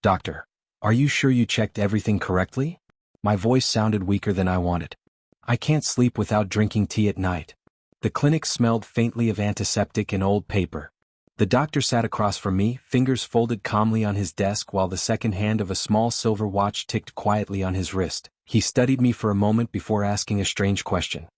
Doctor, are you sure you checked everything correctly? My voice sounded weaker than I wanted. I can't sleep without drinking tea at night. The clinic smelled faintly of antiseptic and old paper. The doctor sat across from me, fingers folded calmly on his desk while the second hand of a small silver watch ticked quietly on his wrist. He studied me for a moment before asking a strange question.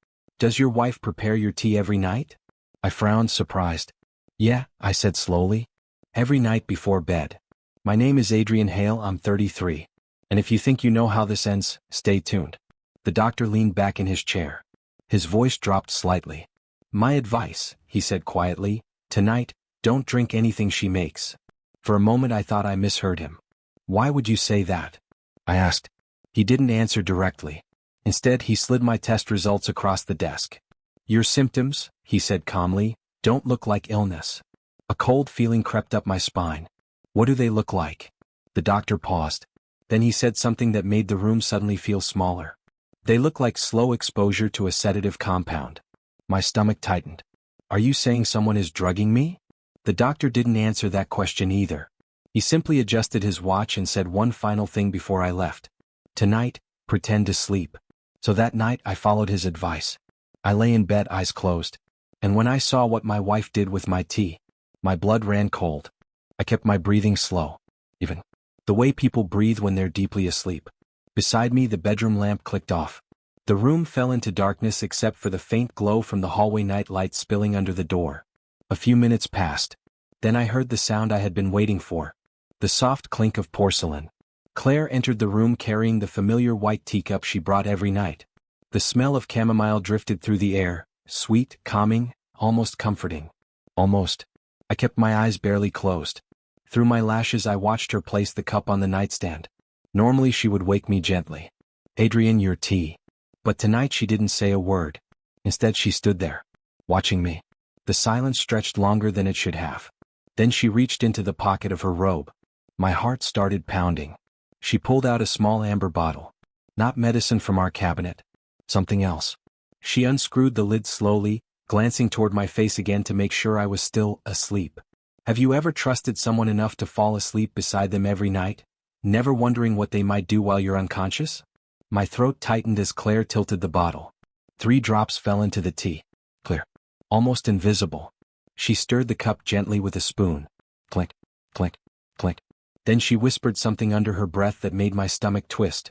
Does your wife prepare your tea every night? I frowned, surprised. Yeah, I said slowly. Every night before bed. My name is Adrian Hale, I'm 33. And if you think you know how this ends, stay tuned. The doctor leaned back in his chair. His voice dropped slightly. My advice, he said quietly, tonight, don't drink anything she makes. For a moment I thought I misheard him. Why would you say that? I asked. He didn't answer directly. Instead, he slid my test results across the desk. Your symptoms, he said calmly, don't look like illness. A cold feeling crept up my spine. What do they look like? The doctor paused. Then he said something that made the room suddenly feel smaller. They look like slow exposure to a sedative compound. My stomach tightened. Are you saying someone is drugging me? The doctor didn't answer that question either. He simply adjusted his watch and said one final thing before I left. Tonight, pretend to sleep. So that night I followed his advice. I lay in bed, eyes closed. And when I saw what my wife did with my tea, my blood ran cold. I kept my breathing slow. Even the way people breathe when they're deeply asleep. Beside me, the bedroom lamp clicked off. The room fell into darkness except for the faint glow from the hallway night light spilling under the door. A few minutes passed. Then I heard the sound I had been waiting for. The soft clink of porcelain. Claire entered the room carrying the familiar white teacup she brought every night. The smell of chamomile drifted through the air, sweet, calming, almost comforting. Almost. I kept my eyes barely closed. Through my lashes I watched her place the cup on the nightstand. Normally she would wake me gently. Adrian, your tea. But tonight she didn't say a word. Instead she stood there, watching me. The silence stretched longer than it should have. Then she reached into the pocket of her robe. My heart started pounding. She pulled out a small amber bottle. Not medicine from our cabinet. Something else. She unscrewed the lid slowly, glancing toward my face again to make sure I was still asleep. Have you ever trusted someone enough to fall asleep beside them every night, never wondering what they might do while you're unconscious? My throat tightened as Claire tilted the bottle. 3 drops fell into the tea. Clear. Almost invisible. She stirred the cup gently with a spoon. Clink, clink, clink. Then she whispered something under her breath that made my stomach twist.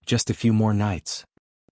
Just a few more nights.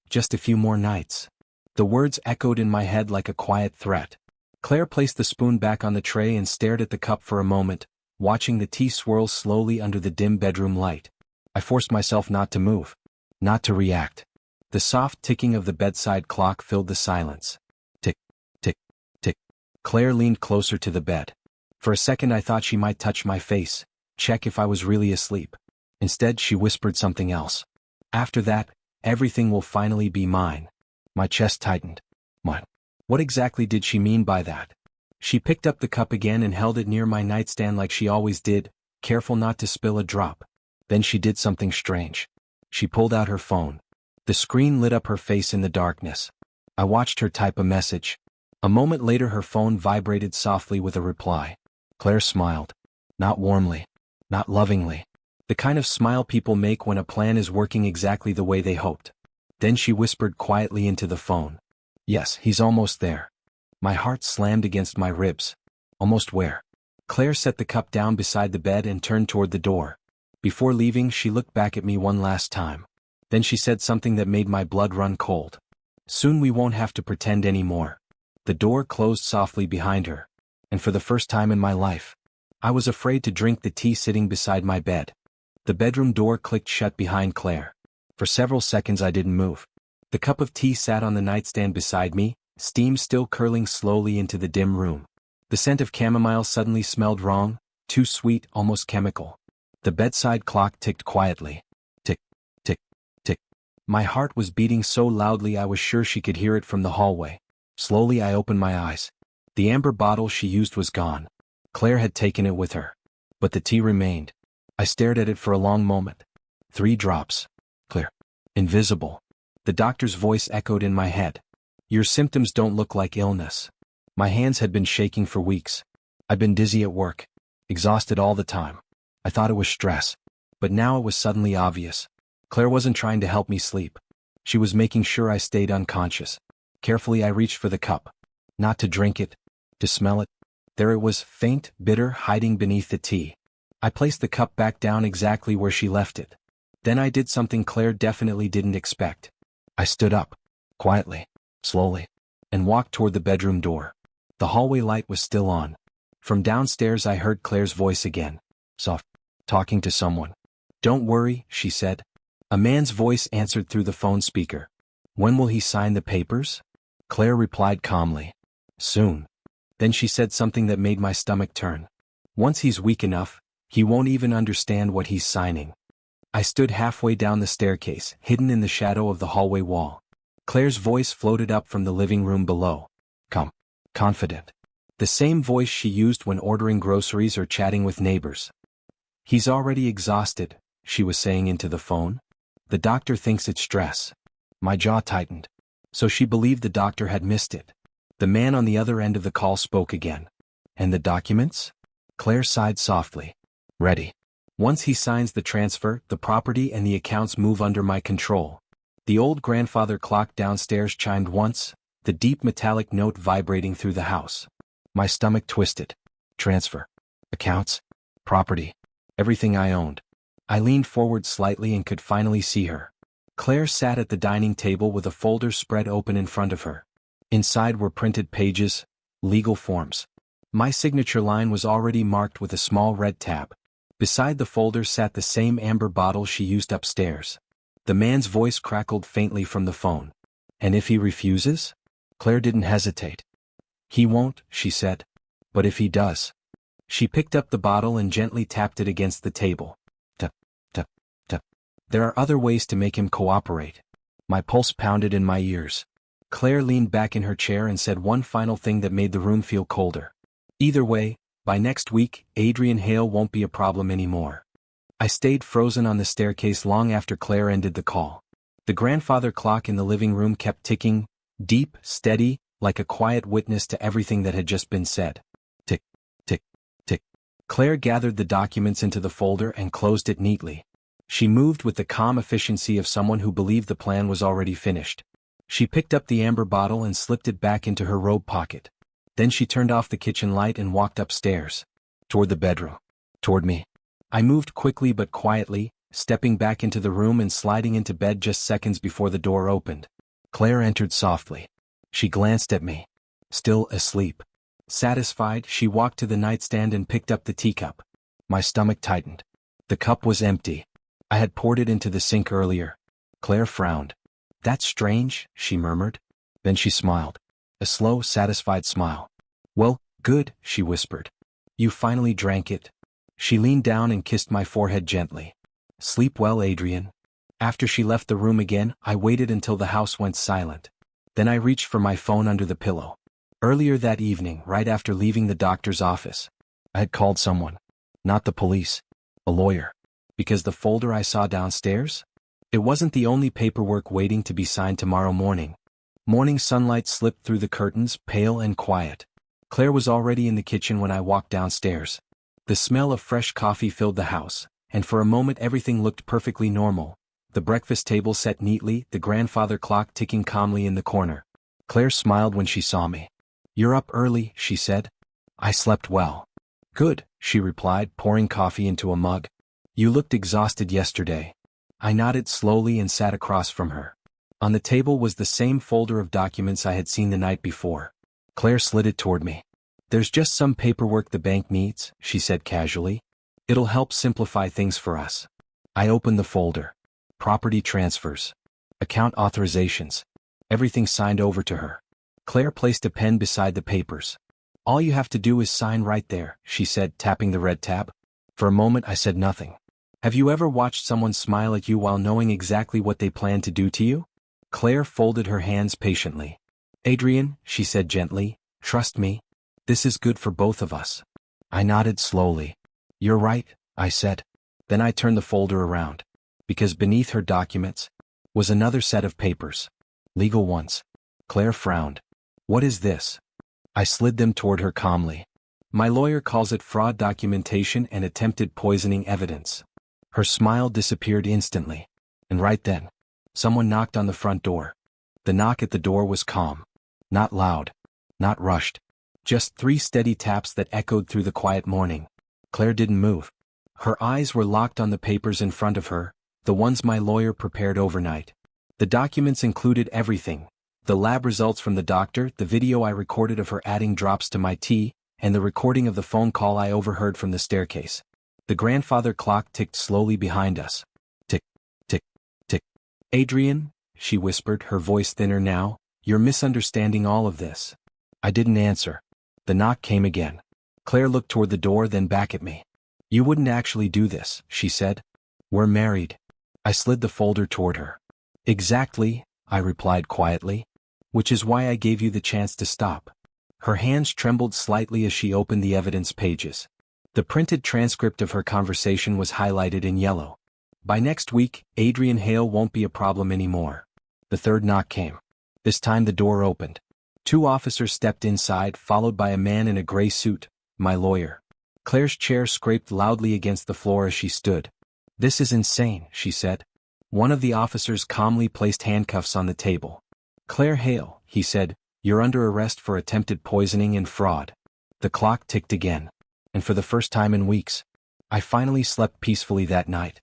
Just a few more nights. The words echoed in my head like a quiet threat. Claire placed the spoon back on the tray and stared at the cup for a moment, watching the tea swirl slowly under the dim bedroom light. I forced myself not to move. Not to react. The soft ticking of the bedside clock filled the silence. Tick, tick, tick. Claire leaned closer to the bed. For a second I thought she might touch my face, check if I was really asleep. Instead she whispered something else. After that, everything will finally be mine. My chest tightened. Mine. What exactly did she mean by that? She picked up the cup again and held it near my nightstand like she always did, careful not to spill a drop. Then she did something strange. She pulled out her phone. The screen lit up her face in the darkness. I watched her type a message. A moment later her phone vibrated softly with a reply. Claire smiled. Not warmly. Not lovingly. The kind of smile people make when a plan is working exactly the way they hoped. Then she whispered quietly into the phone. Yes, he's almost there. My heart slammed against my ribs. Almost where? Claire set the cup down beside the bed and turned toward the door. Before leaving, she looked back at me one last time. Then she said something that made my blood run cold. Soon we won't have to pretend anymore. The door closed softly behind her. And for the first time in my life, I was afraid to drink the tea sitting beside my bed. The bedroom door clicked shut behind Claire. For several seconds I didn't move. The cup of tea sat on the nightstand beside me, steam still curling slowly into the dim room. The scent of chamomile suddenly smelled wrong, too sweet, almost chemical. The bedside clock ticked quietly. Tick, tick, tick. My heart was beating so loudly I was sure she could hear it from the hallway. Slowly I opened my eyes. The amber bottle she used was gone. Claire had taken it with her. But the tea remained. I stared at it for a long moment. 3 drops. Clear. Invisible. The doctor's voice echoed in my head. Your symptoms don't look like illness. My hands had been shaking for weeks. I'd been dizzy at work. Exhausted all the time. I thought it was stress. But now it was suddenly obvious. Claire wasn't trying to help me sleep. She was making sure I stayed unconscious. Carefully I reached for the cup. Not to drink it, to smell it. There it was, faint, bitter, hiding beneath the tea. I placed the cup back down exactly where she left it. Then I did something Claire definitely didn't expect. I stood up, quietly, slowly, and walked toward the bedroom door. The hallway light was still on. From downstairs I heard Claire's voice again, soft, talking to someone. "Don't worry," she said. A man's voice answered through the phone speaker. "When will he sign the papers?" Claire replied calmly. "Soon." Then she said something that made my stomach turn. "Once he's weak enough, he won't even understand what he's signing." I stood halfway down the staircase, hidden in the shadow of the hallway wall. Claire's voice floated up from the living room below. Calm, confident. The same voice she used when ordering groceries or chatting with neighbors. "He's already exhausted," she was saying into the phone. "The doctor thinks it's stress." My jaw tightened. So she believed the doctor had missed it. The man on the other end of the call spoke again. "And the documents?" Claire sighed softly. "Ready. Once he signs the transfer, the property and the accounts move under my control." The old grandfather clock downstairs chimed once, the deep metallic note vibrating through the house. My stomach twisted. Transfer. Accounts. Property. Everything I owned. I leaned forward slightly and could finally see her. Claire sat at the dining table with a folder spread open in front of her. Inside were printed pages, legal forms. My signature line was already marked with a small red tab. Beside the folder sat the same amber bottle she used upstairs. The man's voice crackled faintly from the phone. "And if he refuses?" Claire didn't hesitate. "He won't," she said. "But if he does?" She picked up the bottle and gently tapped it against the table. Tap, tap, tap. "There are other ways to make him cooperate." My pulse pounded in my ears. Claire leaned back in her chair and said one final thing that made the room feel colder. "Either way, by next week, Adrian Hale won't be a problem anymore." I stayed frozen on the staircase long after Claire ended the call. The grandfather clock in the living room kept ticking, deep, steady, like a quiet witness to everything that had just been said. Tick, tick, tick. Claire gathered the documents into the folder and closed it neatly. She moved with the calm efficiency of someone who believed the plan was already finished. She picked up the amber bottle and slipped it back into her robe pocket. Then she turned off the kitchen light and walked upstairs. Toward the bedroom. Toward me. I moved quickly but quietly, stepping back into the room and sliding into bed just seconds before the door opened. Claire entered softly. She glanced at me. Still asleep. Satisfied, she walked to the nightstand and picked up the teacup. My stomach tightened. The cup was empty. I had poured it into the sink earlier. Claire frowned. "That's strange," she murmured. Then she smiled. A slow, satisfied smile. "Well, good," she whispered. "You finally drank it." She leaned down and kissed my forehead gently. "Sleep well, Adrian." After she left the room again, I waited until the house went silent. Then I reached for my phone under the pillow. Earlier that evening, right after leaving the doctor's office, I had called someone. Not the police. A lawyer. Because the folder I saw downstairs? It wasn't the only paperwork waiting to be signed tomorrow morning. Morning sunlight slipped through the curtains, pale and quiet. Claire was already in the kitchen when I walked downstairs. The smell of fresh coffee filled the house, and for a moment everything looked perfectly normal. The breakfast table set neatly, the grandfather clock ticking calmly in the corner. Claire smiled when she saw me. "You're up early," she said. "I slept well." "Good," she replied, pouring coffee into a mug. "You looked exhausted yesterday." I nodded slowly and sat across from her. On the table was the same folder of documents I had seen the night before. Claire slid it toward me. "There's just some paperwork the bank needs," she said casually. "It'll help simplify things for us." I opened the folder. Property transfers. Account authorizations. Everything signed over to her. Claire placed a pen beside the papers. "All you have to do is sign right there," she said, tapping the red tab. For a moment I said nothing. Have you ever watched someone smile at you while knowing exactly what they plan to do to you? Claire folded her hands patiently. "Adrian," she said gently, "trust me. This is good for both of us." I nodded slowly. "You're right," I said. Then I turned the folder around. Because beneath her documents was another set of papers. Legal ones. Claire frowned. "What is this?" I slid them toward her calmly. "My lawyer calls it fraud documentation and attempted poisoning evidence." Her smile disappeared instantly. And right then, someone knocked on the front door. The knock at the door was calm. Not loud. Not rushed. Just 3 steady taps that echoed through the quiet morning. Claire didn't move. Her eyes were locked on the papers in front of her, the ones my lawyer prepared overnight. The documents included everything: the lab results from the doctor, the video I recorded of her adding drops to my tea, and the recording of the phone call I overheard from the staircase. The grandfather clock ticked slowly behind us. Tick, tick, tick. "Adrian," she whispered, her voice thinner now, "you're misunderstanding all of this." I didn't answer. The knock came again. Claire looked toward the door, then back at me. "You wouldn't actually do this," she said. "We're married." I slid the folder toward her. "Exactly," I replied quietly. "Which is why I gave you the chance to stop." Her hands trembled slightly as she opened the evidence pages. The printed transcript of her conversation was highlighted in yellow. "By next week, Adrian Hale won't be a problem anymore." The third knock came. This time the door opened. 2 officers stepped inside, followed by a man in a gray suit, my lawyer. Claire's chair scraped loudly against the floor as she stood. "This is insane," she said. One of the officers calmly placed handcuffs on the table. "Claire Hale," he said, "you're under arrest for attempted poisoning and fraud." The clock ticked again. And for the first time in weeks, I finally slept peacefully that night.